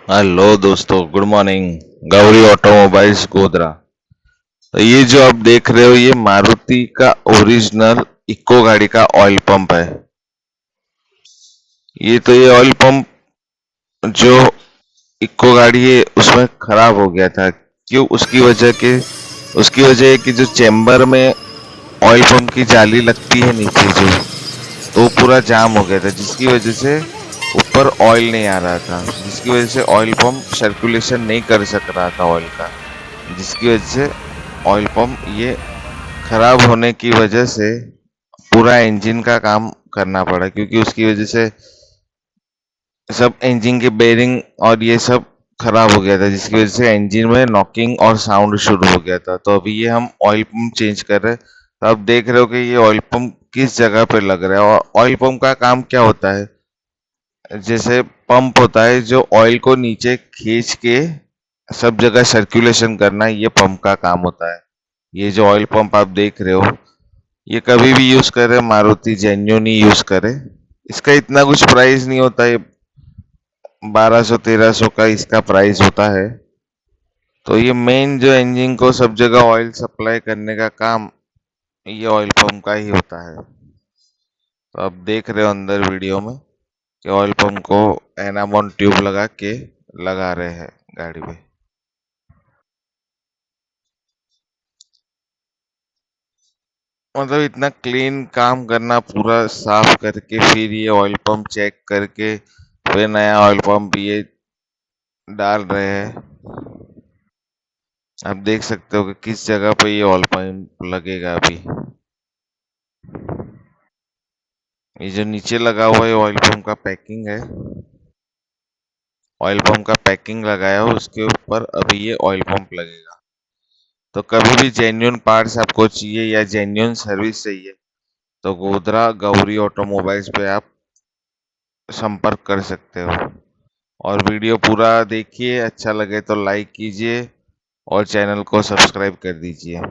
Hello दोस्तों, good morning. Gauri automobiles Godhra. तो ये जो आप देख रहे हो, ये मारुति का ओरिजिनल इको गाड़ी का ऑयल पंप है। ये ऑयल पंप जो इको गाड़ी है उसमें खराब हो गया था। क्यों? उसकी वजह है कि जो चेम्बर में ऑयल पंप की जाली लगती है नीचे जो, तो वो पूरा जाम हो गया था, जिसकी वजह से ऊपर ऑयल नहीं आ रहा था, जिसकी वजह से ऑयल पंप सर्कुलेशन नहीं कर सक रहा था ऑयल का, जिसकी वजह से ऑयल पंप ये खराब होने की वजह से पूरा इंजन का काम करना पड़ा, क्योंकि उसकी वजह से सब इंजन के बेरिंग और ये सब खराब हो गया था, जिसकी वजह से इंजन में नॉकिंग और साउंड शुरू हो गया था। तो अभी ये हम ऑयल पंप चेंज कर रहे हैं। तो आप देख रहे हो कि ये ऑयल पंप किस जगह पे लग रहा है। और ऑयल पंप का काम क्या होता है? जैसे पंप होता है जो ऑयल को नीचे खींच के सब जगह सर्कुलेशन करना, ये पंप का काम होता है। ये जो ऑयल पंप आप देख रहे हो, ये कभी भी यूज करे मारुति जेन्युइन ही यूज करे। इसका इतना कुछ प्राइस नहीं होता है, 1200-1300 का इसका प्राइस होता है। तो ये मेन जो इंजन को सब जगह ऑयल सप्लाई करने का काम ये ऑयल पंप का ही होता है। तो आप देख रहे हो अंदर वीडियो में कि ऑयल पंप को एनामोन ट्यूब लगा के लगा रहे हैं गाड़ी पे। मतलब इतना क्लीन काम करना, पूरा साफ करके फिर ये ऑयल पंप चेक करके फिर नया ऑयल पंप ये डाल रहे हैं। आप देख सकते हो कि किस जगह पे ये ऑयल पंप लगेगा अभी। ये जो नीचे लगा हुआ है ऑयल पंप का पैकिंग है, ऑयल पंप का पैकिंग लगाया हो उसके ऊपर अभी ये ऑयल पंप लगेगा। तो कभी भी जेन्युइन पार्ट्स आपको चाहिए या जेन्युइन सर्विस चाहिए तो गोधरा गौरी ऑटोमोबाइल्स पे आप संपर्क कर सकते हो। और वीडियो पूरा देखिए, अच्छा लगे तो लाइक कीजिए और चैनल को सब्सक्राइब कर दीजिए।